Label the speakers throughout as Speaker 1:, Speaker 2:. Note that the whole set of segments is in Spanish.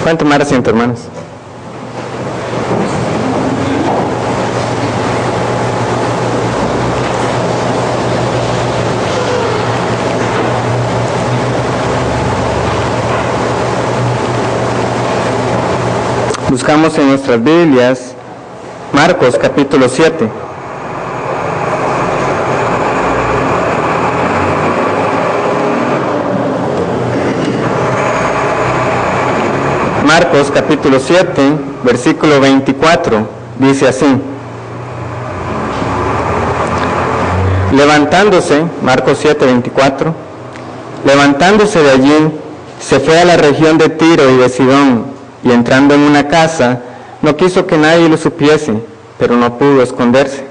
Speaker 1: Pueden tomar asiento, hermanos. Buscamos en nuestras Biblias Marcos capítulo 7. Marcos capítulo 7, versículo 24, dice así: levantándose, Marcos 7, 24, levantándose de allí, se fue a la región de Tiro y de Sidón, y entrando en una casa, no quiso que nadie lo supiese, pero no pudo esconderse,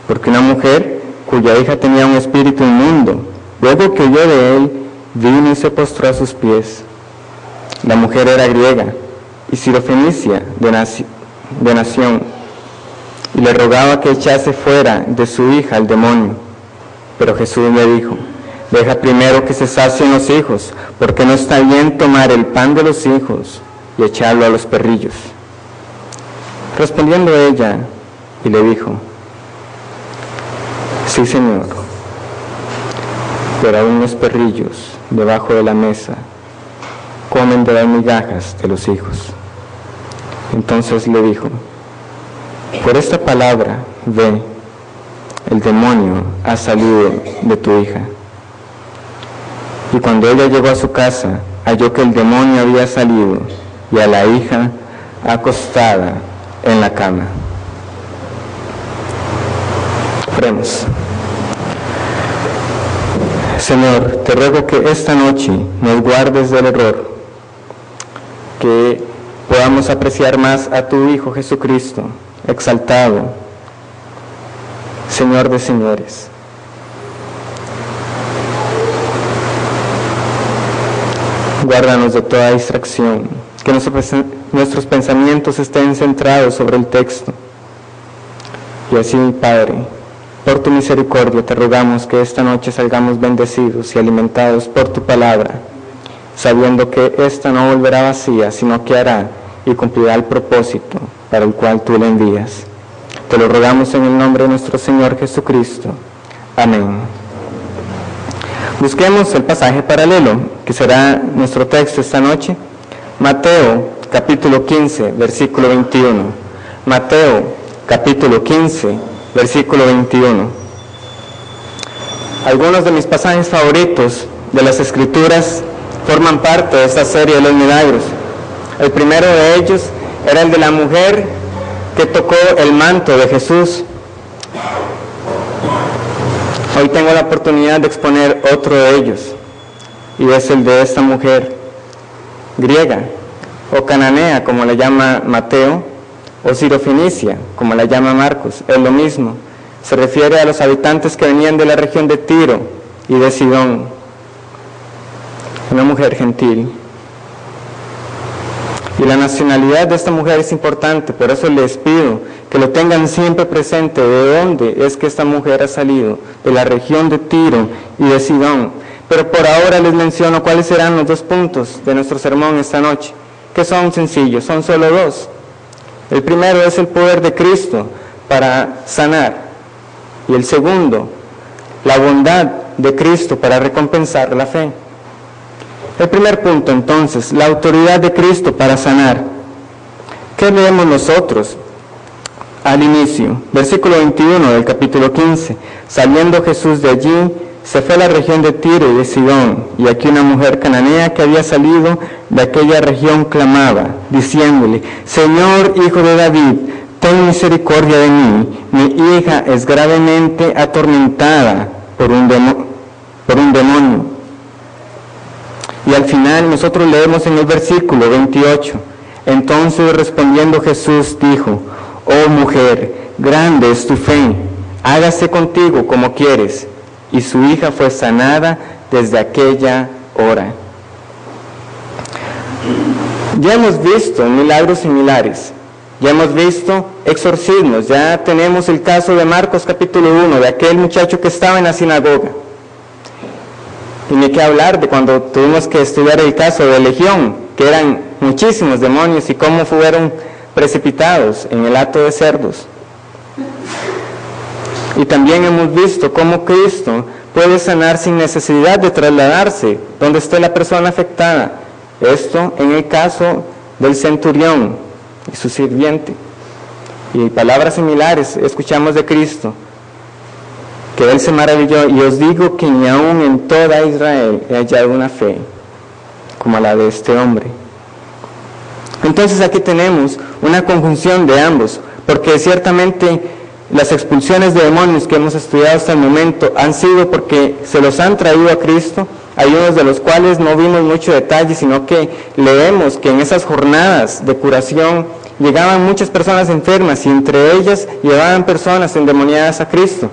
Speaker 1: porque una mujer, cuya hija tenía un espíritu inmundo, luego que oyó de él, vino y se postró a sus pies. La mujer era griega y sirofenicia de nación, y le rogaba que echase fuera de su hija al demonio. Pero Jesús le dijo: deja primero que se sacien los hijos, porque no está bien tomar el pan de los hijos y echarlo a los perrillos. Respondiendo ella, y le dijo: sí, Señor, pero aún los perrillos debajo de la mesa comen de las migajas de los hijos. Entonces le dijo: por esta palabra, ve, el demonio ha salido de tu hija. Y cuando ella llegó a su casa, halló que el demonio había salido, y a la hija acostada en la cama. Oremos. Señor, te ruego que esta noche nos guardes del error, que podamos apreciar más a tu Hijo Jesucristo, exaltado, Señor de señores. Guárdanos de toda distracción, que nuestros pensamientos estén centrados sobre el texto. Y así, Padre, por tu misericordia te rogamos que esta noche salgamos bendecidos y alimentados por tu palabra, sabiendo que esta no volverá vacía, sino que hará y cumplirá el propósito para el cual tú la envías. Te lo rogamos en el nombre de nuestro Señor Jesucristo. Amén. Busquemos el pasaje paralelo, que será nuestro texto esta noche. Mateo, capítulo 15, versículo 21. Mateo, capítulo 15, versículo 21. Algunos de mis pasajes favoritos de las Escrituras forman parte de esta serie de los milagros. El primero de ellos era el de la mujer que tocó el manto de Jesús. Hoy tengo la oportunidad de exponer otro de ellos, y es el de esta mujer griega, o cananea, como la llama Mateo, o sirofenicia, como la llama Marcos. Es lo mismo. Se refiere a los habitantes que venían de la región de Tiro y de Sidón. Una mujer gentil. Y la nacionalidad de esta mujer es importante, por eso les pido que lo tengan siempre presente, de dónde es que esta mujer ha salido, de la región de Tiro y de Sidón. Pero por ahora les menciono cuáles serán los 2 puntos de nuestro sermón esta noche, que son sencillos, son solo 2. El primero es el poder de Cristo para sanar, y el segundo, la bondad de Cristo para recompensar la fe. El primer punto, entonces, la autoridad de Cristo para sanar. ¿Qué leemos nosotros al inicio? Versículo 21 del capítulo 15. Saliendo Jesús de allí, se fue a la región de Tiro y de Sidón, y aquí una mujer cananea que había salido de aquella región clamaba, diciéndole: Señor, Hijo de David, ten misericordia de mí, mi hija es gravemente atormentada por un demonio. Y al final nosotros leemos en el versículo 28, entonces respondiendo Jesús dijo: oh mujer, grande es tu fe, hágase contigo como quieres. Y su hija fue sanada desde aquella hora. Ya hemos visto milagros similares, ya hemos visto exorcismos, ya tenemos el caso de Marcos capítulo 1, de aquel muchacho que estaba en la sinagoga. Y ni qué hablar de cuando tuvimos que estudiar el caso de Legión, que eran muchísimos demonios y cómo fueron precipitados en el hato de cerdos. Y también hemos visto cómo Cristo puede sanar sin necesidad de trasladarse donde esté la persona afectada. Esto en el caso del centurión y su sirviente. Y palabras similares escuchamos de Cristo, que Él se maravilló, y os digo que ni aún en toda Israel he hallado una fe como la de este hombre. Entonces aquí tenemos una conjunción de ambos, porque ciertamente las expulsiones de demonios que hemos estudiado hasta el momento han sido porque se los han traído a Cristo. Hay unos de los cuales no vimos mucho detalle, sino que leemos que en esas jornadas de curación llegaban muchas personas enfermas y entre ellas llevaban personas endemoniadas a Cristo.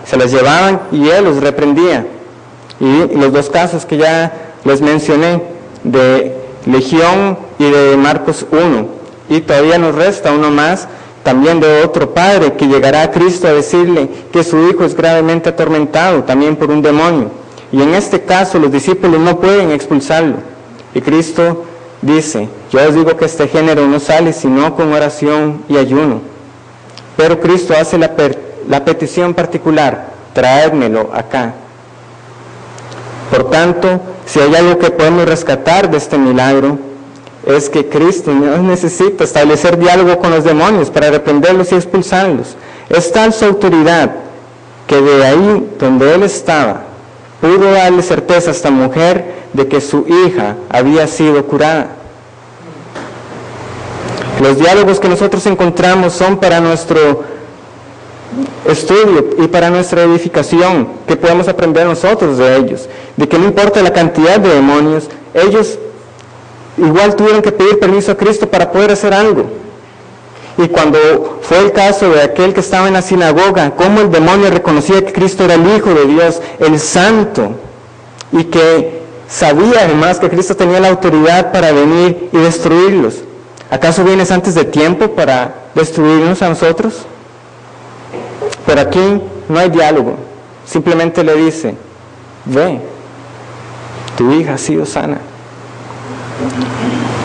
Speaker 1: Se las llevaban y Él los reprendía. Y los dos casos que ya les mencioné, de Legión y de Marcos 1. Y todavía nos resta uno más, también de otro padre que llegará a Cristo a decirle que su hijo es gravemente atormentado también por un demonio. Y en este caso los discípulos no pueden expulsarlo. Y Cristo dice, yo os digo que este género no sale sino con oración y ayuno. Pero Cristo hace la petición particular, traédmelo acá. Por tanto, si hay algo que podemos rescatar de este milagro, es que Cristo no necesita establecer diálogo con los demonios para reprenderlos y expulsarlos. Es tal su autoridad que de ahí donde Él estaba, pudo darle certeza a esta mujer de que su hija había sido curada. Los diálogos que nosotros encontramos son para nuestro estudio y para nuestra edificación, que podemos aprender nosotros de ellos, de que no importa la cantidad de demonios, ellos igual tuvieron que pedir permiso a Cristo para poder hacer algo. Y cuando fue el caso de aquel que estaba en la sinagoga, cómo el demonio reconocía que Cristo era el Hijo de Dios, el Santo, y que sabía además que Cristo tenía la autoridad para venir y destruirlos. ¿Acaso vienes antes de tiempo para destruirnos a nosotros? Pero aquí no hay diálogo, simplemente le dice, ve, tu hija ha sido sana.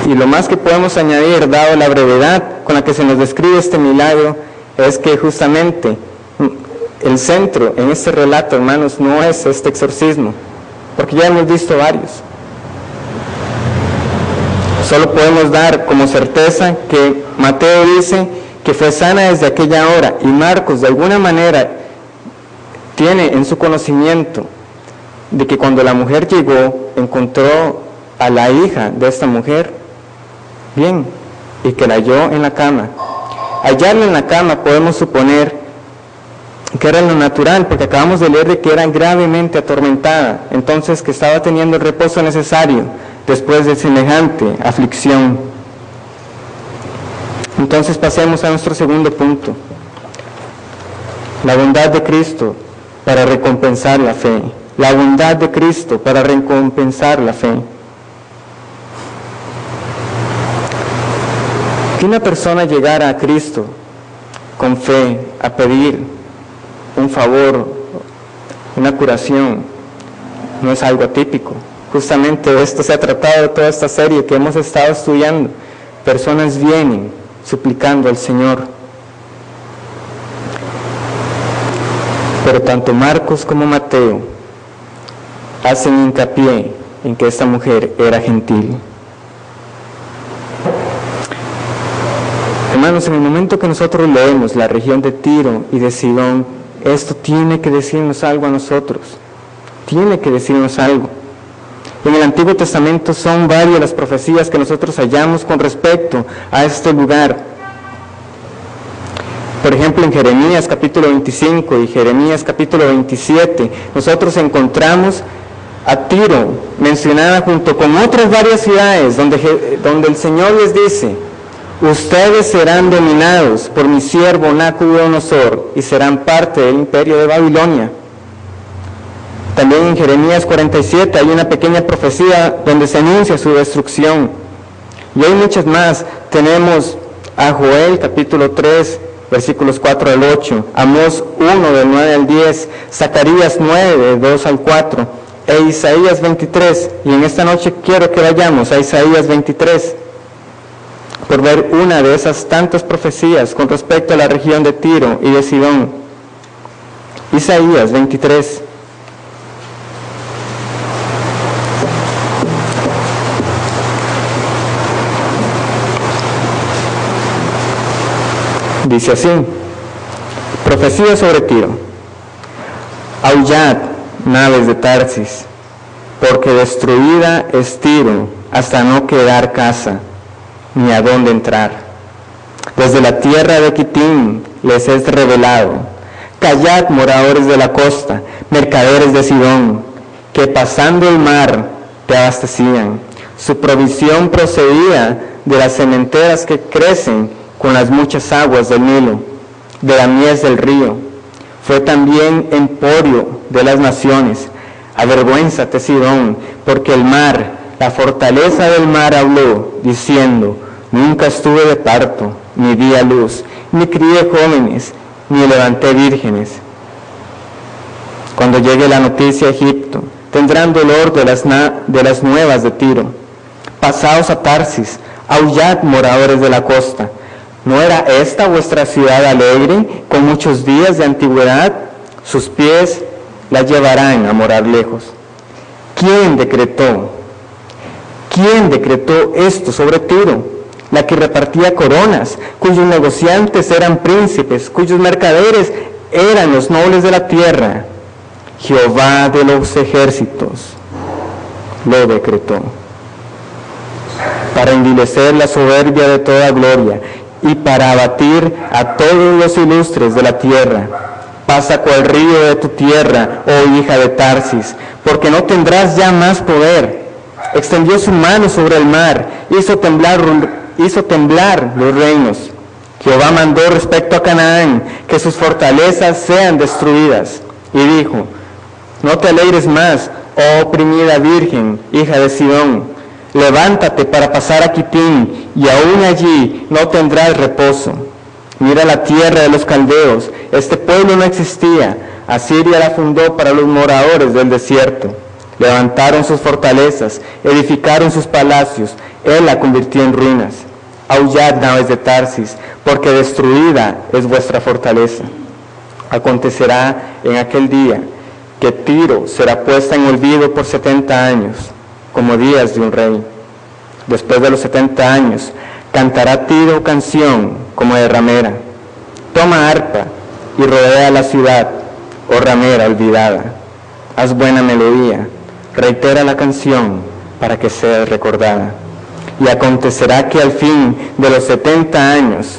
Speaker 1: Y lo más que podemos añadir, dado la brevedad con la que se nos describe este milagro, es que justamente el centro en este relato, hermanos, no es este exorcismo, porque ya hemos visto varios. Solo podemos dar como certeza que Mateo dice que fue sana desde aquella hora, y Marcos de alguna manera tiene en su conocimiento de que cuando la mujer llegó, encontró a la hija de esta mujer bien, y que la halló en la cama. Hallarla en la cama podemos suponer que era lo natural, porque acabamos de leer de que era gravemente atormentada, entonces que estaba teniendo el reposo necesario después de semejante aflicción. Entonces pasemos a nuestro segundo punto, la bondad de Cristo para recompensar la fe. La bondad de Cristo para recompensar la fe. Que una persona llegara a Cristo con fe a pedir un favor, una curación, no es algo atípico. Justamente esto se ha tratado de toda esta serie que hemos estado estudiando. Personas vienen suplicando al Señor. Pero tanto Marcos como Mateo hacen hincapié en que esta mujer era gentil. Hermanos, en el momento que nosotros leemos la región de Tiro y de Sidón, esto tiene que decirnos algo a nosotros. Tiene que decirnos algo. En el Antiguo Testamento son varias las profecías que nosotros hallamos con respecto a este lugar. Por ejemplo, en Jeremías capítulo 25 y Jeremías capítulo 27, nosotros encontramos a Tiro mencionada junto con otras varias ciudades donde el Señor les dice: ustedes serán dominados por mi siervo Nabucodonosor y serán parte del imperio de Babilonia. También en Jeremías 47 hay una pequeña profecía donde se anuncia su destrucción. Y hay muchas más. Tenemos a Joel capítulo 3, versículos 4 al 8, Amós 1 del 9 al 10, Zacarías 9 del 2 al 4, e Isaías 23, y en esta noche quiero que vayamos a Isaías 23, por ver una de esas tantas profecías con respecto a la región de Tiro y de Sidón. Isaías 23. Dice así, profecía sobre Tiro. Aullad, naves de Tarsis, porque destruida es Tiro hasta no quedar casa, ni a dónde entrar. Desde la tierra de Quitim les es revelado. Callad, moradores de la costa, mercaderes de Sidón, que pasando el mar te abastecían. Su provisión procedía de las sementeras que crecen con las muchas aguas del Nilo, de la mies del río. Fue también emporio de las naciones. Avergüénzate, Sidón, porque el mar, la fortaleza del mar habló, diciendo, nunca estuve de parto, ni di a luz, ni crié jóvenes, ni levanté vírgenes. Cuando llegue la noticia a Egipto, tendrán dolor de las nuevas de Tiro. Pasaos a Tarsis, aullad, moradores de la costa. ¿No era esta vuestra ciudad alegre, con muchos días de antigüedad? Sus pies la llevarán a morar lejos. ¿Quién decretó esto sobre Tiro? La que repartía coronas, cuyos negociantes eran príncipes, cuyos mercaderes eran los nobles de la tierra. Jehová de los ejércitos lo decretó, para envilecer la soberbia de toda gloria, y para abatir a todos los ilustres de la tierra. Pasa cual río de tu tierra, oh hija de Tarsis, porque no tendrás ya más poder. Extendió su mano sobre el mar, hizo temblar los reinos. Jehová mandó respecto a Canaán que sus fortalezas sean destruidas, y dijo, no te alegres más, oh oprimida virgen, hija de Sidón. Levántate para pasar a Quitim, y aún allí no tendrás reposo. Mira la tierra de los caldeos, este pueblo no existía. Asiria la fundó para los moradores del desierto. Levantaron sus fortalezas, edificaron sus palacios, él la convirtió en ruinas. Aullad, naves de Tarsis, porque destruida es vuestra fortaleza. Acontecerá en aquel día que Tiro será puesta en olvido por 70 años. Como días de un rey. Después de los 70 años, cantará Tiro canción como de ramera. Toma arpa y rodea la ciudad, oh ramera olvidada. Haz buena melodía, reitera la canción para que sea recordada. Y acontecerá que al fin de los 70 años,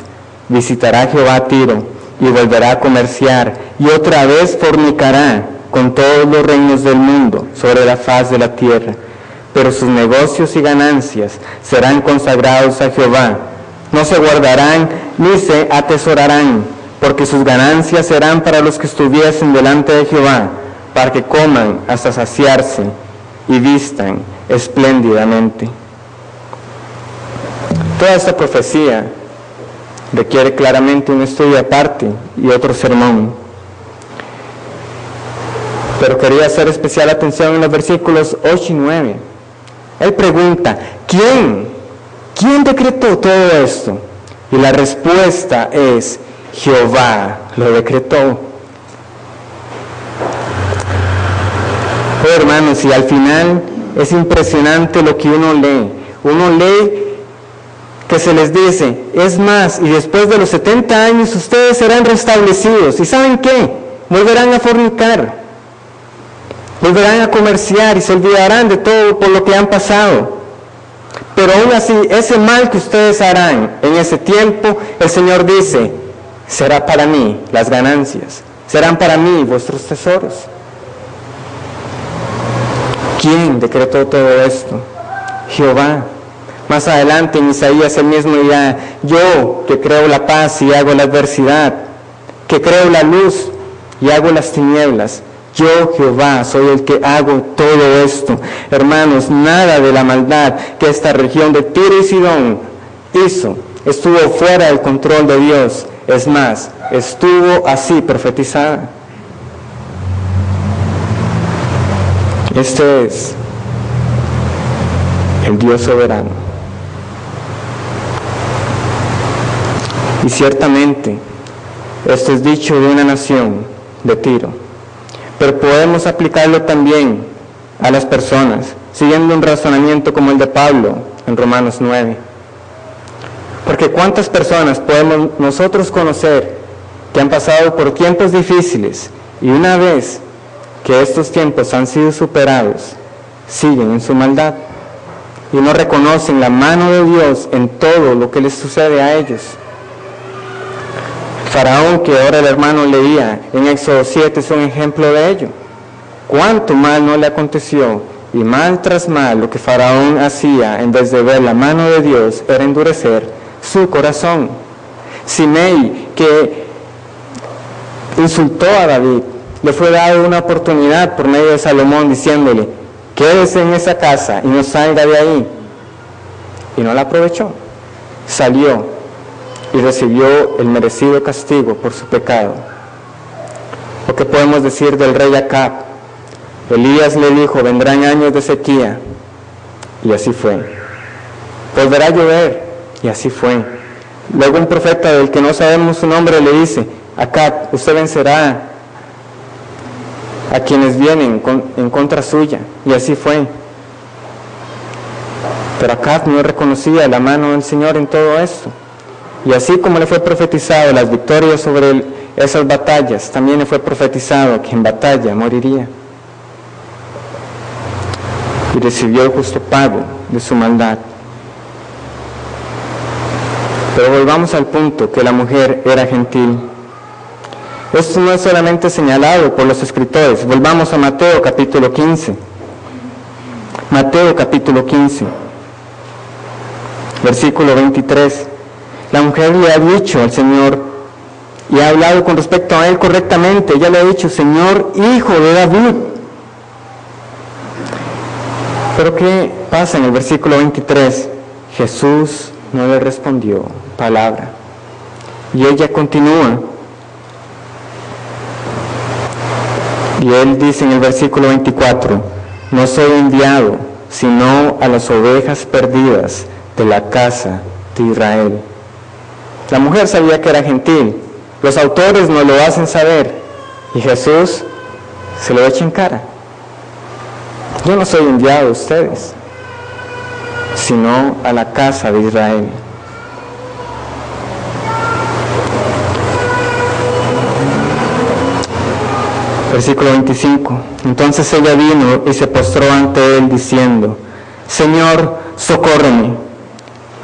Speaker 1: visitará Jehová a Tiro y volverá a comerciar, y otra vez fornicará con todos los reinos del mundo sobre la faz de la tierra. Pero sus negocios y ganancias serán consagrados a Jehová. No se guardarán ni se atesorarán, porque sus ganancias serán para los que estuviesen delante de Jehová, para que coman hasta saciarse y vistan espléndidamente. Toda esta profecía requiere claramente un estudio aparte y otro sermón. Pero quería hacer especial atención en los versículos 8 y 9. Él pregunta, ¿quién decretó todo esto? Y la respuesta es, Jehová lo decretó. Oh, hermanos, y al final es impresionante lo que uno lee. Uno lee que se les dice, es más, y después de los 70 años ustedes serán restablecidos. ¿Y saben qué? Volverán a fornicar. Volverán a comerciar y se olvidarán de todo por lo que han pasado. Pero aún así, ese mal que ustedes harán en ese tiempo, el Señor dice, será para mí las ganancias, serán para mí vuestros tesoros. ¿Quién decretó todo esto? Jehová. Más adelante en Isaías él mismo dirá, yo que creo la paz y hago la adversidad, que creo la luz y hago las tinieblas. Yo, Jehová, soy el que hago todo esto. Hermanos, nada de la maldad que esta región de Tiro y Sidón hizo estuvo fuera del control de Dios. Es más, estuvo así profetizada. Este es el Dios soberano. Y ciertamente, esto es dicho de una nación, de Tiro, pero podemos aplicarlo también a las personas, siguiendo un razonamiento como el de Pablo en Romanos 9. Porque ¿cuántas personas podemos nosotros conocer que han pasado por tiempos difíciles y una vez que estos tiempos han sido superados, siguen en su maldad y no reconocen la mano de Dios en todo lo que les sucede a ellos? Faraón, que ahora el hermano leía en Éxodo 7, es un ejemplo de ello. Cuánto mal no le aconteció, y mal tras mal lo que Faraón hacía en vez de ver la mano de Dios era endurecer su corazón. Simei, que insultó a David, le fue dado una oportunidad por medio de Salomón diciéndole: quédese en esa casa y no salga de ahí, y no la aprovechó. Salió y recibió el merecido castigo por su pecado. ¿O qué podemos decir del rey Acab? Elías le dijo: vendrán años de sequía, y así fue. Volverá a llover, y así fue. Luego un profeta del que no sabemos su nombre le dice: Acab, usted vencerá a quienes vienen en contra suya, y así fue. Pero Acab no reconocía la mano del Señor en todo esto. Y así como le fue profetizado las victorias sobre esas batallas, también le fue profetizado que en batalla moriría. Y recibió el justo pago de su maldad. Pero volvamos al punto, que la mujer era gentil. Esto no es solamente señalado por los escritores. Volvamos a Mateo capítulo 15. Mateo capítulo 15, versículo 23. La mujer le ha dicho al Señor y ha hablado con respecto a Él correctamente. Ella le ha dicho: Señor, hijo de David. Pero ¿qué pasa en el versículo 23? Jesús no le respondió palabra. Y ella continúa. Y Él dice en el versículo 24: no soy enviado sino a las ovejas perdidas de la casa de Israel. La mujer sabía que era gentil. Los autores nos lo hacen saber. Y Jesús se lo echa en cara. Yo no soy enviado a ustedes, sino a la casa de Israel. Versículo 25. Entonces ella vino y se postró ante él diciendo: Señor, socórreme.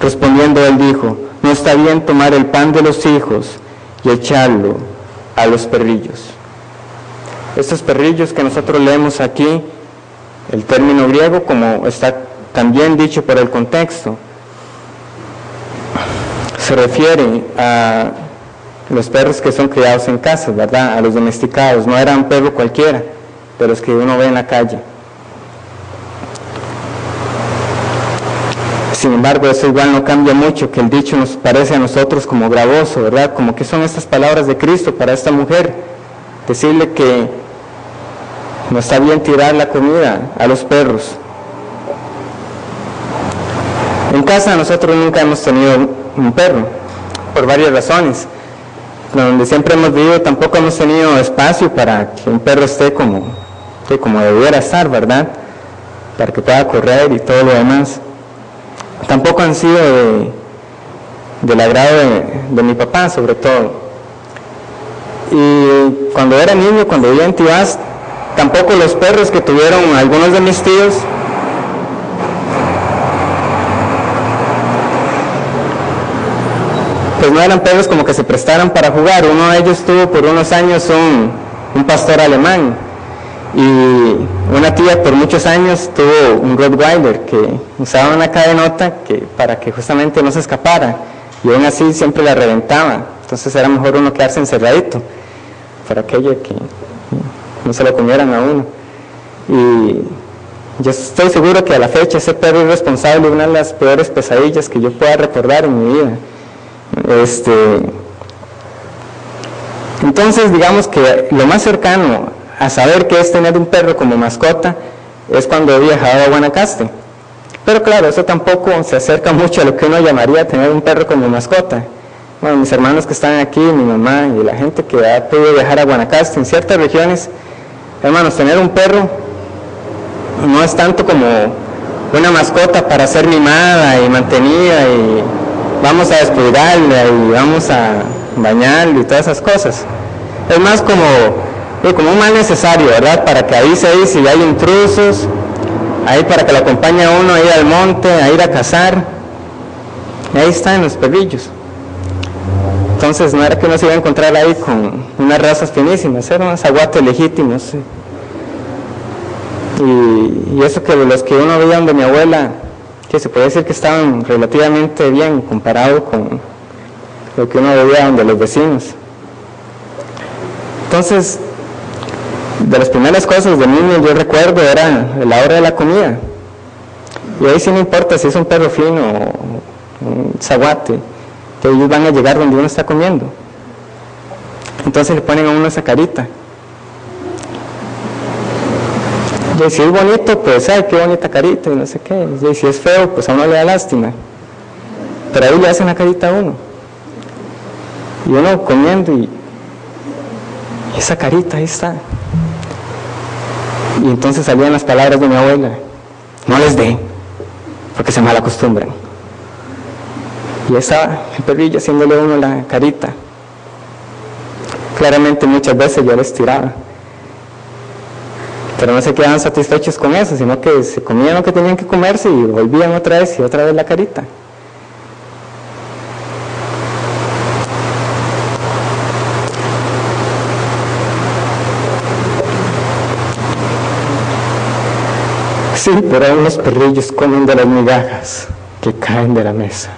Speaker 1: Respondiendo él dijo: no está bien tomar el pan de los hijos y echarlo a los perrillos. Estos perrillos que nosotros leemos aquí, el término griego, como está también dicho por el contexto, se refiere a los perros que son criados en casa, ¿verdad? A los domesticados. No era un perro cualquiera, de los que uno ve en la calle. Sin embargo, eso igual no cambia mucho, que el dicho nos parece a nosotros como gravoso, ¿verdad? Como que son estas palabras de Cristo para esta mujer. Decirle que no está bien tirar la comida a los perros. En casa nosotros nunca hemos tenido un perro, por varias razones. Donde siempre hemos vivido tampoco hemos tenido espacio para que un perro esté como debiera estar, ¿verdad? Para que pueda correr y todo lo demás. Tampoco han sido del agrado de mi papá, sobre todo. Y cuando era niño, cuando vivía en Tibás, tampoco los perros que tuvieron algunos de mis tíos pues no eran perros como que se prestaran para jugar. Uno de ellos tuvo por unos años un pastor alemán, y una tía por muchos años tuvo un Rottweiler que usaba una cadenota para que justamente no se escapara, y aún así siempre la reventaba. Entonces era mejor uno quedarse encerradito para aquello que no se lo comieran a uno. Y yo estoy seguro que a la fecha ese perro es responsable de una de las peores pesadillas que yo pueda recordar en mi vida. Entonces digamos que lo más cercano a saber qué es tener un perro como mascota es cuando he viajado a Guanacaste. Pero claro, eso tampoco se acerca mucho a lo que uno llamaría tener un perro como mascota. Bueno, mis hermanos que están aquí, mi mamá y la gente que ha podido viajar a Guanacaste, en ciertas regiones, hermanos, tener un perro no es tanto como una mascota para ser mimada y mantenida y vamos a descuidarla y vamos a bañarla y todas esas cosas. Es más como un mal necesario, ¿verdad? Para que avise ahí si hay intrusos, ahí para que lo acompañe a uno a ir al monte, a ir a cazar. Y ahí están los perrillos. Entonces no era que uno se iba a encontrar ahí con unas razas finísimas, eran unos aguates legítimos. ¿Sí? Y eso que los que uno veía donde mi abuela, que se puede decir que estaban relativamente bien comparado con lo que uno veía donde los vecinos. Entonces, de las primeras cosas de niño yo recuerdo era la hora de la comida. Y ahí sí no importa si es un perro fino o un zaguate, que ellos van a llegar donde uno está comiendo. Entonces le ponen a uno esa carita. Y si es bonito, pues, ay, qué bonita carita y no sé qué. Y si es feo, pues a uno le da lástima. Pero ahí le hacen la carita a uno. Y uno comiendo y esa carita ahí está. Y entonces salían las palabras de mi abuela: no les dé, porque se malacostumbran. Y estaba el perrillo haciéndole a uno la carita. Claramente muchas veces yo les tiraba, pero no se quedaban satisfechos con eso, sino que se comían lo que tenían que comerse y volvían otra vez y otra vez la carita. Sí, pero aún los perrillos comen de las migajas que caen de la mesa.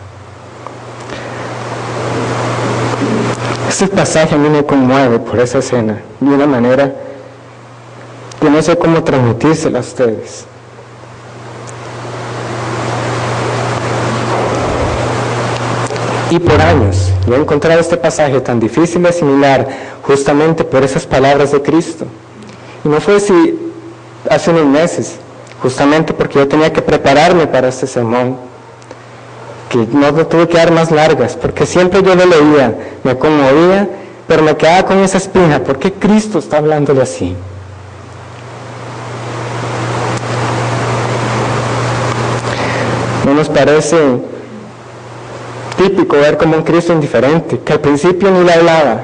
Speaker 1: Este pasaje a mí me conmueve por esa escena de una manera que no sé cómo transmitírsela a ustedes. Y por años yo he encontrado este pasaje tan difícil de asimilar justamente por esas palabras de Cristo. Y no fue así hace unos meses, justamente porque yo tenía que prepararme para este sermón, que no tuve que dar más largas, porque siempre yo lo leía, me conmovía, pero me quedaba con esa espina: ¿por qué Cristo está hablándole así? ¿No nos parece típico ver como un Cristo indiferente, que al principio ni le hablaba?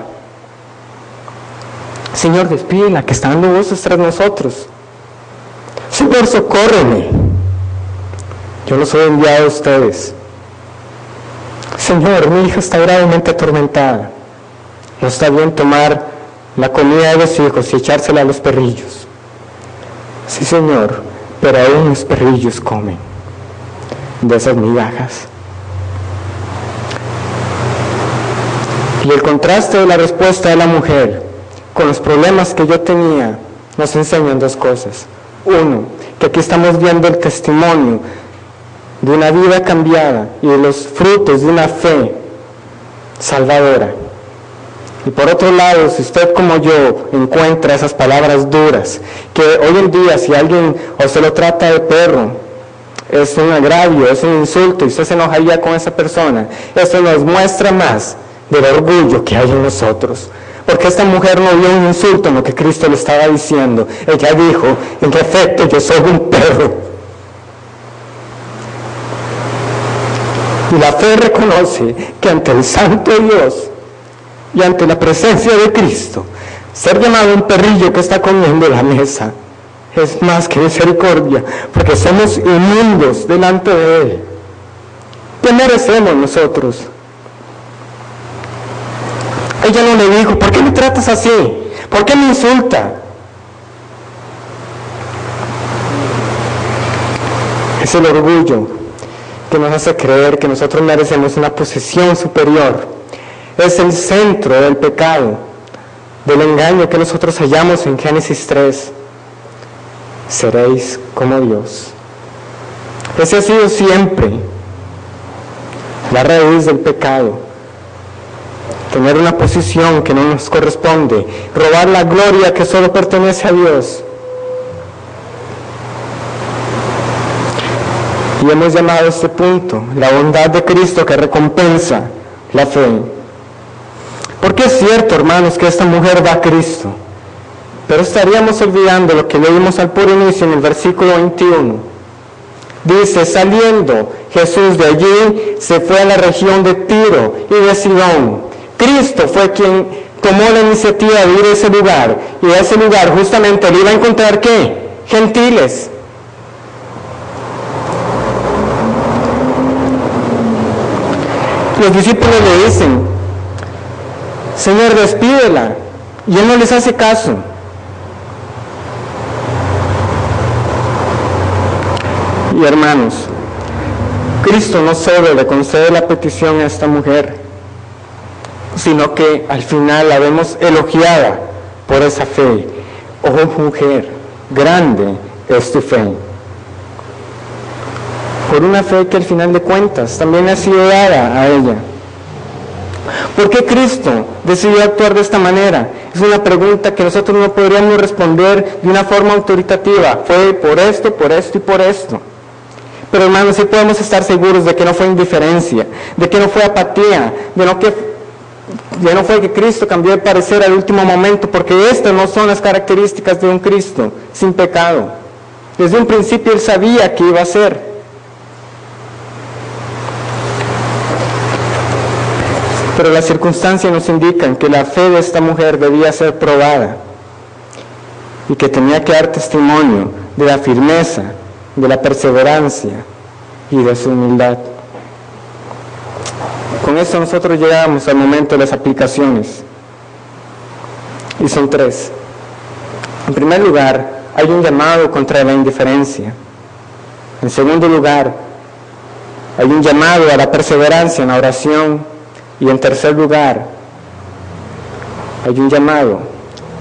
Speaker 1: Señor, despídela, que está dando voces tras nosotros. Señor, socórreme. Yo los he enviado a ustedes. Señor, mi hija está gravemente atormentada. No está bien tomar la comida de los hijos y echársela a los perrillos. Sí, Señor, pero aún los perrillos comen de esas migajas. Y el contraste de la respuesta de la mujer con los problemas que yo tenía nos enseñan dos cosas. Uno, que aquí estamos viendo el testimonio de una vida cambiada y de los frutos de una fe salvadora. Y por otro lado, si usted como yo encuentra esas palabras duras, que hoy en día si alguien a usted lo trata de perro, es un agravio, es un insulto y usted se enojaría con esa persona, eso nos muestra más del orgullo que hay en nosotros. Porque esta mujer no vio un insulto en lo que Cristo le estaba diciendo. Ella dijo: en efecto, yo soy un perro. Y la fe reconoce que ante el Santo Dios y ante la presencia de Cristo, ser llamado un perrillo que está comiendo la mesa es más que misericordia, porque somos inmundos delante de Él. ¿Qué merecemos nosotros? Ella no le dijo: ¿por qué me tratas así? ¿Por qué me insulta? Es el orgullo que nos hace creer que nosotros merecemos una posición superior. Es el centro del pecado, del engaño que nosotros hallamos en Génesis 3. Seréis como Dios. Ese ha sido siempre la raíz del pecado. Tener una posición que no nos corresponde, robar la gloria que solo pertenece a Dios. y hemos llamado a este punto la bondad de Cristo que recompensa la fe. Porque es cierto, hermanos, que esta mujer va a Cristo, pero estaríamos olvidando lo que leímos al puro inicio en el versículo 21. Dice, saliendo Jesús de allí, se fue a la región de Tiro y de Sidón. Cristo fue quien tomó la iniciativa de ir a ese lugar, y a ese lugar justamente le iba a encontrar, ¿qué? Gentiles. Los discípulos le dicen, Señor, despídela, y él no les hace caso. Y hermanos, Cristo no solo le concede la petición a esta mujer, sino que al final la vemos elogiada por esa fe. Oh mujer, grande es tu fe. Por una fe que al final de cuentas también ha sido dada a ella. ¿Por qué Cristo decidió actuar de esta manera? Es una pregunta que nosotros no podríamos responder de una forma autoritativa. Fue por esto y por esto. Pero hermanos, sí podemos estar seguros de que no fue indiferencia, de que no fue apatía, de no fue que Cristo cambió de parecer al último momento, porque estas no son las características de un Cristo sin pecado. Desde un principio Él sabía qué iba a hacer. Pero las circunstancias nos indican que la fe de esta mujer debía ser probada y que tenía que dar testimonio de la firmeza, de la perseverancia y de su humildad. Con esto nosotros llegamos al momento de las aplicaciones, y son 3. En primer lugar, hay un llamado contra la indiferencia. En segundo lugar, hay un llamado a la perseverancia en la oración, y en tercer lugar, hay un llamado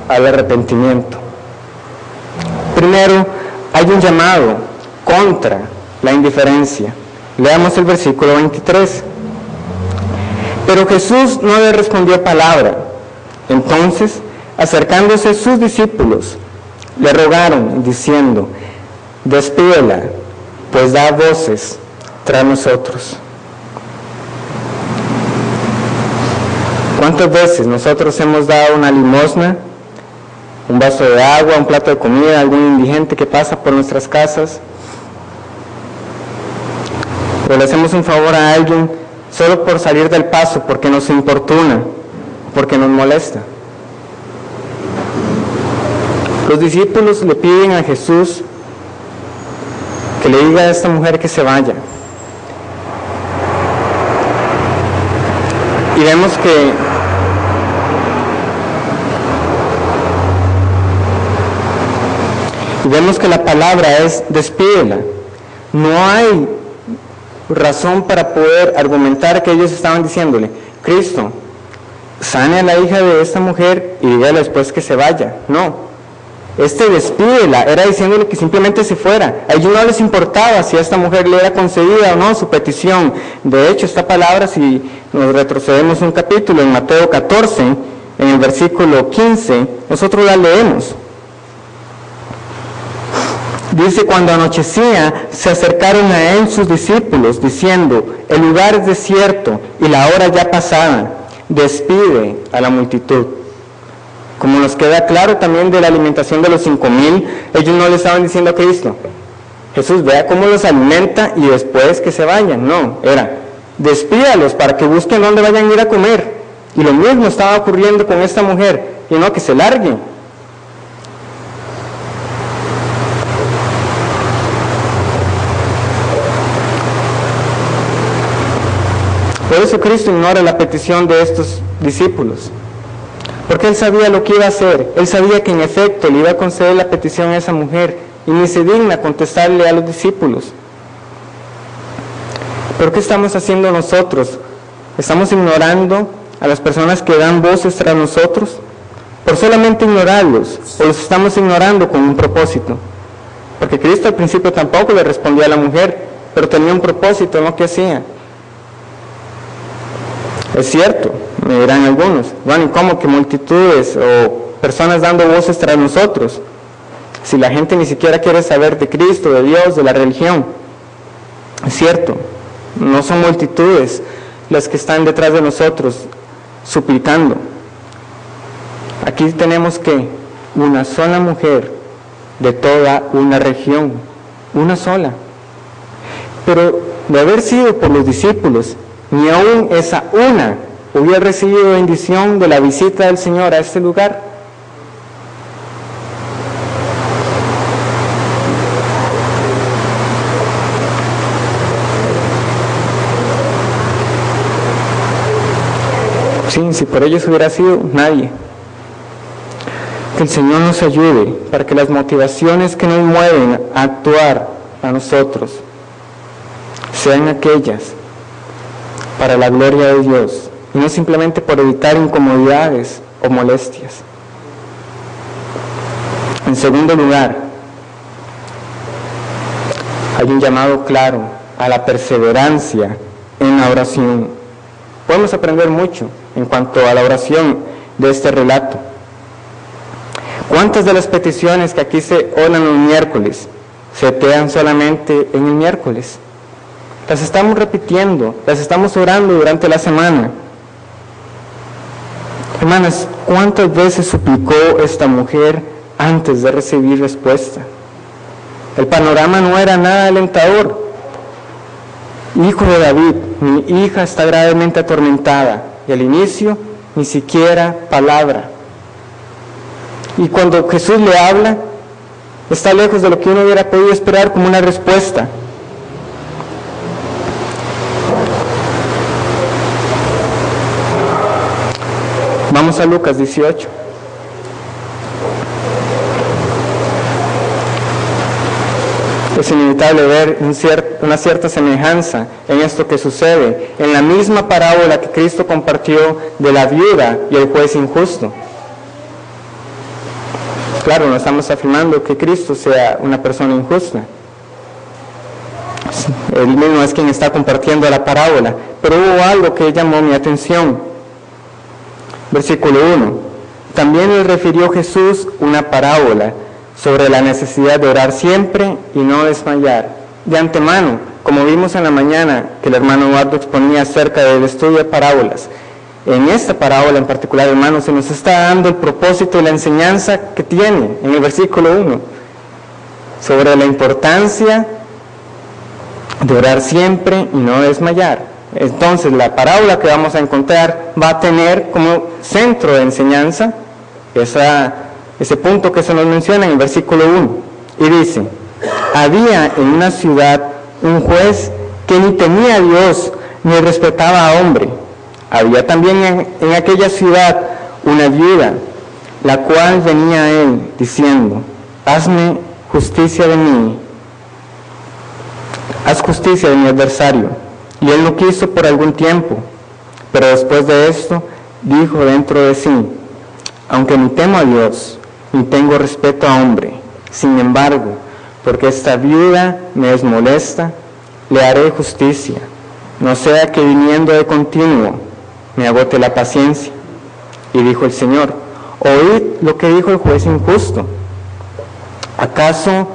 Speaker 1: al arrepentimiento. Primero, hay un llamado contra la indiferencia. Leamos el versículo 23. Pero Jesús no le respondió palabra. Entonces, acercándose sus discípulos, le rogaron, diciendo, despídela, pues da voces tras nosotros. ¿Cuántas veces nosotros hemos dado una limosna, un vaso de agua, un plato de comida a algún indigente que pasa por nuestras casas? O le hacemos un favor a alguien solo por salir del paso, porque nos importuna, porque nos molesta. Los discípulos le piden a Jesús que le diga a esta mujer que se vaya. Y vemos que la palabra es despídela. No hay razón para poder argumentar que ellos estaban diciéndole, Cristo, sane a la hija de esta mujer y dígale después que se vaya. No, despídela era diciéndole que simplemente se fuera. A ellos no les importaba si a esta mujer le era concedida o no su petición. De hecho, esta palabra, si nos retrocedemos un capítulo en Mateo 14, en el versículo 15, nosotros la leemos. Dice, cuando anochecía, se acercaron a él sus discípulos, diciendo, el lugar es desierto y la hora ya pasada, despide a la multitud. Como nos queda claro también de la alimentación de los 5,000, ellos no le estaban diciendo a Cristo, Jesús, vea cómo los alimenta y después que se vayan. No, era, despídalos para que busquen dónde vayan a ir a comer. Y lo mismo estaba ocurriendo con esta mujer, y no, que se larguen. Por eso Cristo ignora la petición de estos discípulos, porque Él sabía lo que iba a hacer. Él sabía que en efecto le iba a conceder la petición a esa mujer, y ni se digna contestarle a los discípulos. ¿Pero qué estamos haciendo nosotros? ¿Estamos ignorando a las personas que dan voces tras nosotros? ¿Por solamente ignorarlos? ¿O los estamos ignorando con un propósito? Porque Cristo al principio tampoco le respondía a la mujer, pero tenía un propósito en lo que hacía. Es cierto, me dirán algunos, bueno, ¿y cómo que multitudes o personas dando voces tras nosotros? Si la gente ni siquiera quiere saber de Cristo, de Dios, de la religión. Es cierto, no son multitudes las que están detrás de nosotros suplicando. Aquí tenemos que una sola mujer de toda una región, una sola. Pero de haber sido por los discípulos, ni aún esa una hubiera recibido bendición de la visita del Señor a este lugar. Sí, si por ellos hubiera sido nadie. Que el Señor nos ayude para que las motivaciones que nos mueven a actuar a nosotros sean aquellas para la gloria de Dios y no simplemente por evitar incomodidades o molestias. En segundo lugar, hay un llamado claro a la perseverancia en la oración. Podemos aprender mucho en cuanto a la oración de este relato. ¿Cuántas de las peticiones que aquí se oran los miércoles se quedan solamente en el miércoles? Las estamos repitiendo, las estamos orando durante la semana. Hermanas, ¿cuántas veces suplicó esta mujer antes de recibir respuesta? El panorama no era nada alentador. Hijo de David, mi hija está gravemente atormentada, y al inicio ni siquiera palabra. Y cuando Jesús le habla, está lejos de lo que uno hubiera podido esperar como una respuesta. Vamos a Lucas 18. Es inevitable ver una cierta semejanza en esto que sucede en la misma parábola que Cristo compartió de la viuda y el juez injusto. Claro, no estamos afirmando que Cristo sea una persona injusta. Él mismo es quien está compartiendo la parábola, pero hubo algo que llamó mi atención. Versículo 1. También le refirió Jesús una parábola sobre la necesidad de orar siempre y no desmayar. De antemano, como vimos en la mañana que el hermano Eduardo exponía acerca del estudio de parábolas, en esta parábola en particular, hermanos, se nos está dando el propósito y la enseñanza que tiene en el versículo 1 sobre la importancia de orar siempre y no desmayar. Entonces, la parábola que vamos a encontrar va a tener como centro de enseñanza ese punto que se nos menciona en el versículo 1. Y dice: había en una ciudad un juez que ni temía a Dios ni respetaba a hombre. Había también en aquella ciudad una viuda, la cual venía a él diciendo: hazme justicia de mí, haz justicia de mi adversario. Y él no quiso por algún tiempo, pero después de esto dijo dentro de sí: aunque ni temo a Dios, ni tengo respeto a hombre, sin embargo, porque esta viuda me es molesta, le haré justicia, no sea que viniendo de continuo me agote la paciencia. Y dijo el Señor: oíd lo que dijo el juez injusto. ¿Acaso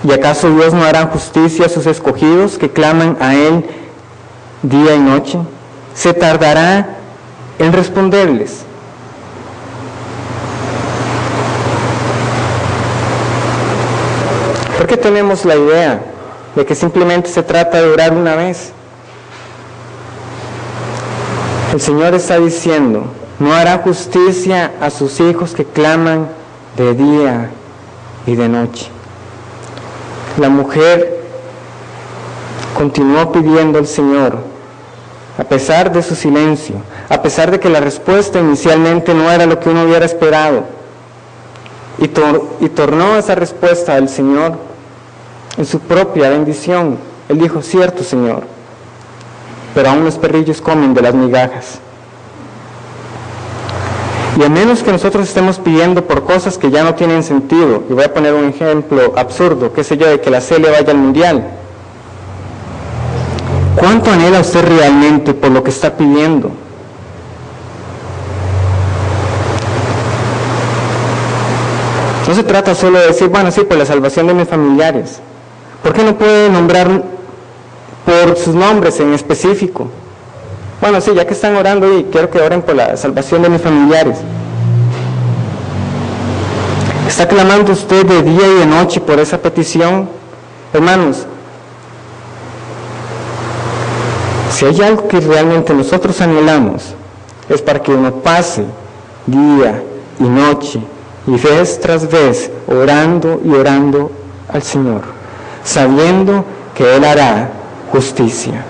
Speaker 1: Dios no hará justicia a sus escogidos que claman a Él día y noche? ¿Se tardará en responderles? ¿Por qué tenemos la idea de que simplemente se trata de orar una vez? El Señor está diciendo: no hará justicia a sus hijos que claman de día y de noche. La mujer continuó pidiendo al Señor, a pesar de su silencio, a pesar de que la respuesta inicialmente no era lo que uno hubiera esperado, y tornó esa respuesta al Señor en su propia bendición. Él dijo: cierto, Señor, pero aún los perrillos comen de las migajas. Y a menos que nosotros estemos pidiendo por cosas que ya no tienen sentido, y voy a poner un ejemplo absurdo, qué sé yo, de que la Celia vaya al mundial, ¿cuánto anhela usted realmente por lo que está pidiendo? No se trata solo de decir: bueno, sí, por la salvación de mis familiares. ¿Por qué no puede nombrar por sus nombres en específico. Bueno, sí, ya que están orando y quiero que oren por la salvación de mis familiares. ¿Está clamando usted de día y de noche por esa petición? Hermanos, si hay algo que realmente nosotros anhelamos, es para que uno pase día y noche y vez tras vez orando y orando al Señor, sabiendo que Él hará justicia.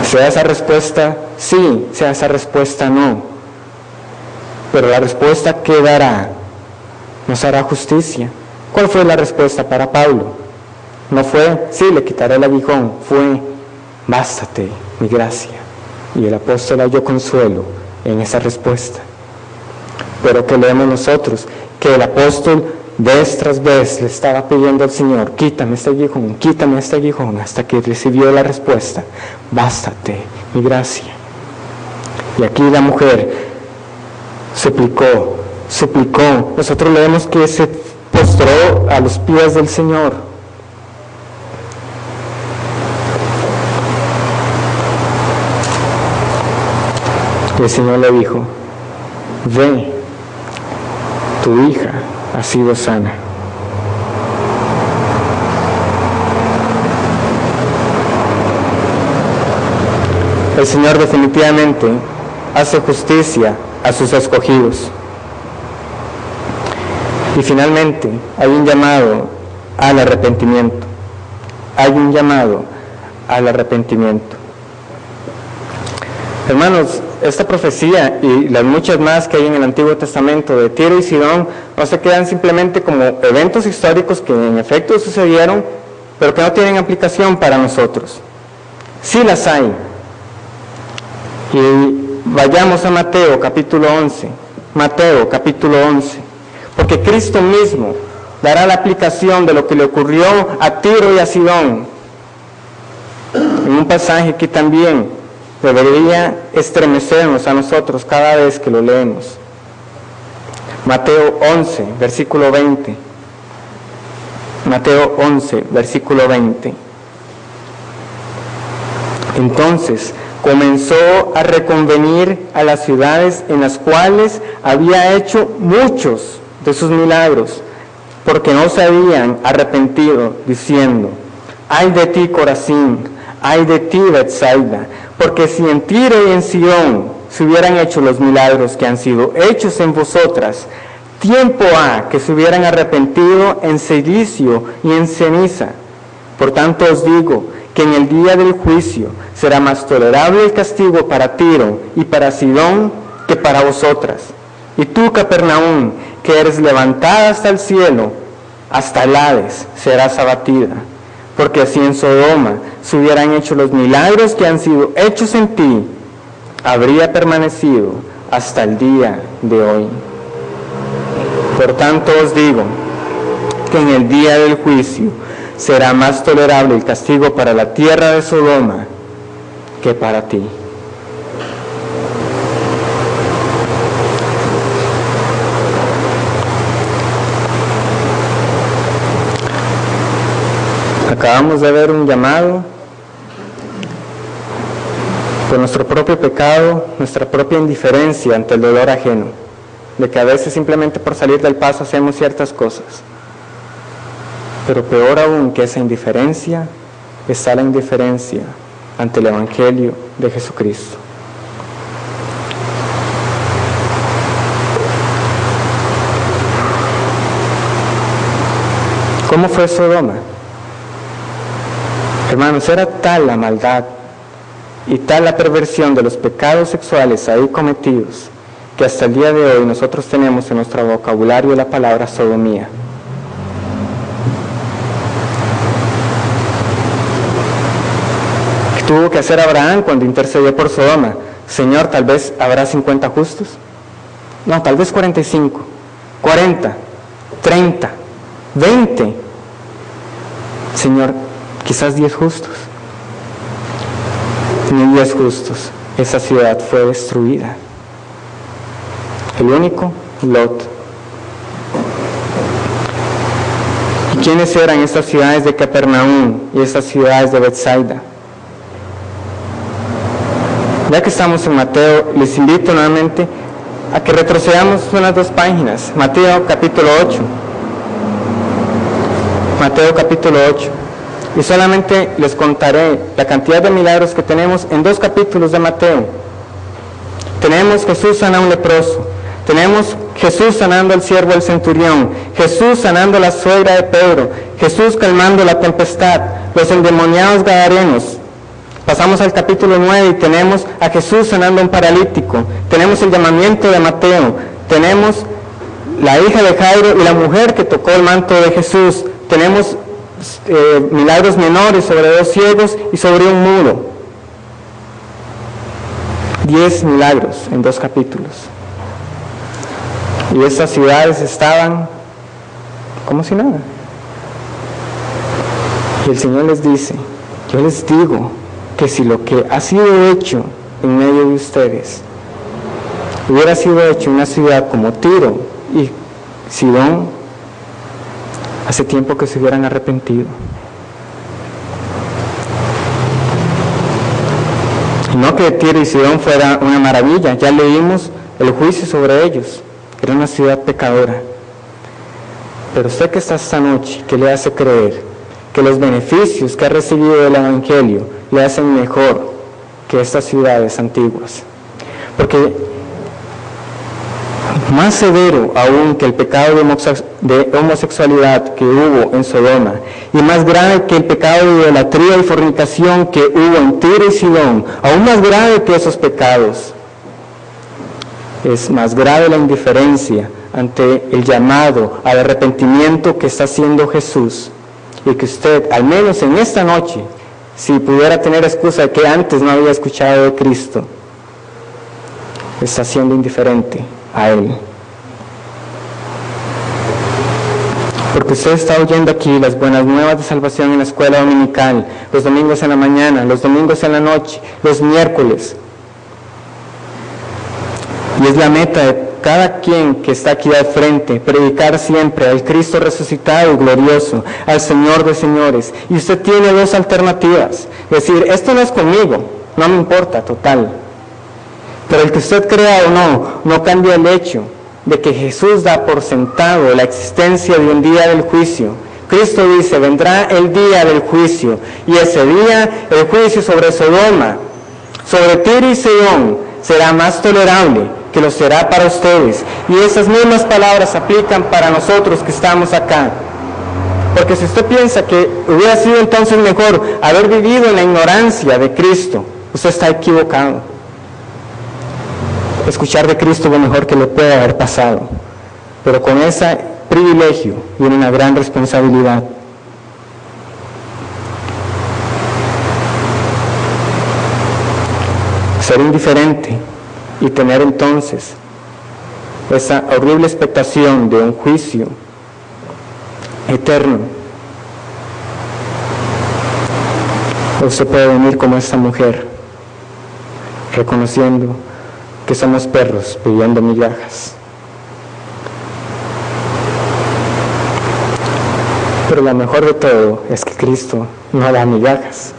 Speaker 1: Sea esa respuesta sí, sea esa respuesta no, pero la respuesta que dará nos hará justicia. ¿Cuál fue la respuesta para Pablo? No fue, sí, le quitaré el aguijón, fue, bástate mi gracia. Y el apóstol halló consuelo en esa respuesta. Pero que leemos nosotros, que el apóstol vez tras vez le estaba pidiendo al Señor, quítame este aguijón, hasta que recibió la respuesta, bástate mi gracia. Y aquí la mujer suplicó, nosotros leemos que se postró a los pies del Señor. Y el Señor le dijo, ve, tu hija ha sido sana. El Señor definitivamente hace justicia a sus escogidos. Y finalmente hay un llamado al arrepentimiento. Hermanos, esta profecía y las muchas más que hay en el Antiguo Testamento de Tiro y Sidón no se quedan simplemente como eventos históricos que en efecto sucedieron, pero que no tienen aplicación para nosotros. Sí las hay. Y vayamos a Mateo capítulo 11, porque Cristo mismo dará la aplicación de lo que le ocurrió a Tiro y a Sidón, en un pasaje que también debería estremecernos a nosotros cada vez que lo leemos. Mateo 11, versículo 20. Mateo 11, versículo 20. Entonces comenzó a reconvenir a las ciudades en las cuales había hecho muchos de sus milagros, porque no se habían arrepentido, diciendo, ay de ti, Corazín, ay de ti, Betsaida, porque si en Tiro y en Sidón se hubieran hecho los milagros que han sido hechos en vosotras, tiempo ha que se hubieran arrepentido en silicio y en ceniza. Por tanto os digo que en el día del juicio será más tolerable el castigo para Tiro y para Sidón que para vosotras. Y tú, Capernaum, que eres levantada hasta el cielo, hasta el Hades serás abatida. Porque si en Sodoma se hubieran hecho los milagros que han sido hechos en ti, habría permanecido hasta el día de hoy. Por tanto os digo que en el día del juicio será más tolerable el castigo para la tierra de Sodoma que para ti. Acabamos de ver un llamado por nuestro propio pecado, nuestra propia indiferencia ante el dolor ajeno, de que a veces simplemente por salir del paso hacemos ciertas cosas. Pero peor aún que esa indiferencia está la indiferencia ante el Evangelio de Jesucristo. ¿Cómo fue Sodoma? Hermanos, era tal la maldad y tal la perversión de los pecados sexuales ahí cometidos, que hasta el día de hoy nosotros tenemos en nuestro vocabulario la palabra sodomía. ¿Qué tuvo que hacer Abraham cuando intercedió por Sodoma? Señor, tal vez habrá 50 justos. No, tal vez 45, 40, 30, 20. Señor, quizás 10 justos. Ni 10 justos. Esa ciudad fue destruida. El único, Lot. ¿Quiénes eran estas ciudades de Capernaum y estas ciudades de Betsaida? Ya que estamos en Mateo, les invito nuevamente a que retrocedamos unas 2 páginas. Mateo capítulo 8. Mateo capítulo 8. Y solamente les contaré la cantidad de milagros que tenemos en 2 capítulos de Mateo. Tenemos Jesús sana a un leproso. Tenemos Jesús sanando al siervo del centurión. Jesús sanando a la suegra de Pedro. Jesús calmando la tempestad. Los endemoniados gadarenos. Pasamos al capítulo 9 y tenemos a Jesús sanando a un paralítico. Tenemos el llamamiento de Mateo. Tenemos la hija de Jairo y la mujer que tocó el manto de Jesús. Tenemos milagros menores sobre 2 ciegos y sobre un mudo. 10 milagros en 2 capítulos. Y estas ciudades estaban como si nada. Y el Señor les dice, yo les digo que si lo que ha sido hecho en medio de ustedes hubiera sido hecho en una ciudad como Tiro y Sidón, hace tiempo que se hubieran arrepentido. Y no que Tiro y Sidón fuera una maravilla, ya leímos el juicio sobre ellos, era una ciudad pecadora. Pero usted que está esta noche, ¿qué le hace creer que los beneficios que ha recibido del Evangelio le hacen mejor que estas ciudades antiguas? Porque más severo aún que el pecado de homosexualidad que hubo en Sodoma, y más grave que el pecado de idolatría y fornicación que hubo en Tiro y Sidón, aún más grave que esos pecados, es más grave la indiferencia ante el llamado al arrepentimiento que está haciendo Jesús, y que usted, al menos en esta noche, si pudiera tener excusa de que antes no había escuchado de Cristo, está siendo indiferente a Él. Porque usted está oyendo aquí las buenas nuevas de salvación en la escuela dominical, los domingos en la mañana, los domingos en la noche, los miércoles. Y es la meta de cada quien que está aquí al frente, predicar siempre al Cristo resucitado y glorioso, al Señor de señores. Y usted tiene 2 alternativas. Decir, esto no es conmigo, no me importa, total. Pero el que usted crea o no cambia el hecho de que Jesús da por sentado la existencia de un día del juicio. Cristo dice, vendrá el día del juicio, y ese día el juicio sobre Sodoma, sobre Tiro y Sidón, será más tolerable que lo será para ustedes. Y esas mismas palabras aplican para nosotros que estamos acá. Porque si usted piensa que hubiera sido entonces mejor haber vivido en la ignorancia de Cristo, usted está equivocado. Escuchar de Cristo es lo mejor que le puede haber pasado. Pero con ese privilegio viene una gran responsabilidad. Ser indiferente y tener entonces esa horrible expectación de un juicio eterno. Usted puede venir como esta mujer, reconociendo que somos perros pidiendo migajas. Pero lo mejor de todo es que Cristo no da migajas.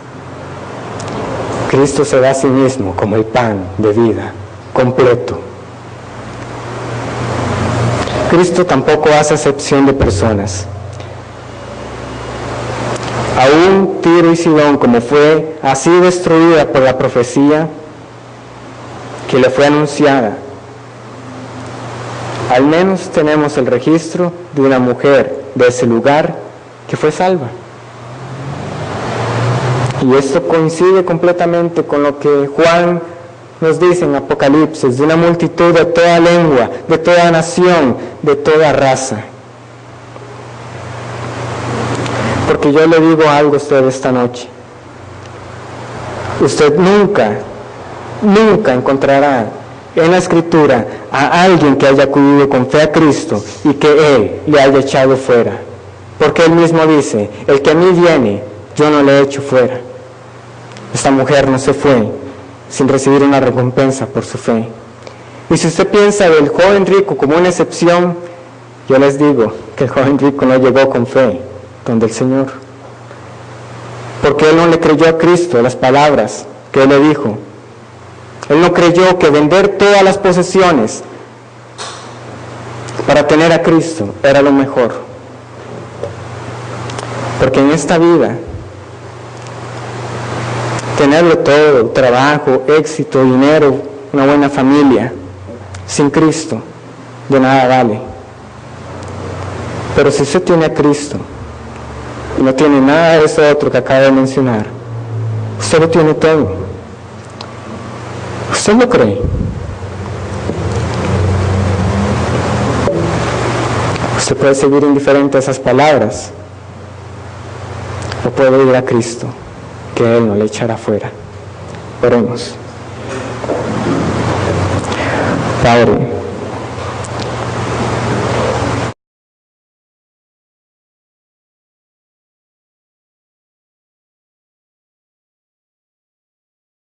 Speaker 1: Cristo se da a sí mismo como el pan de vida completo. Cristo tampoco hace excepción de personas. Aún Tiro y Sidón, como fue así destruida por la profecía que le fue anunciada, al menos tenemos el registro de una mujer de ese lugar que fue salva. Y esto coincide completamente con lo que Juan nos dice en Apocalipsis, de una multitud de toda lengua, de toda nación, de toda raza. Porque yo le digo algo a usted esta noche. Usted nunca encontrará en la Escritura a alguien que haya acudido con fe a Cristo y que Él le haya echado fuera. Porque Él mismo dice, el que a mí viene, yo no le echo fuera. Esta mujer no se fue sin recibir una recompensa por su fe. Y si usted piensa del joven rico como una excepción, yo les digo que el joven rico no llegó con fe, donde el Señor. Porque él no le creyó a Cristo las palabras que él le dijo. Él no creyó que vender todas las posesiones para tener a Cristo era lo mejor. Porque en esta vida, tenerlo todo, trabajo, éxito, dinero, una buena familia, sin Cristo, de nada vale. Pero si usted tiene a Cristo y no tiene nada de eso otro que acabo de mencionar, usted lo tiene todo. ¿Usted lo cree? Usted puede seguir indiferente a esas palabras o puede ir a Cristo, que Él no le echará fuera. Oremos. Padre,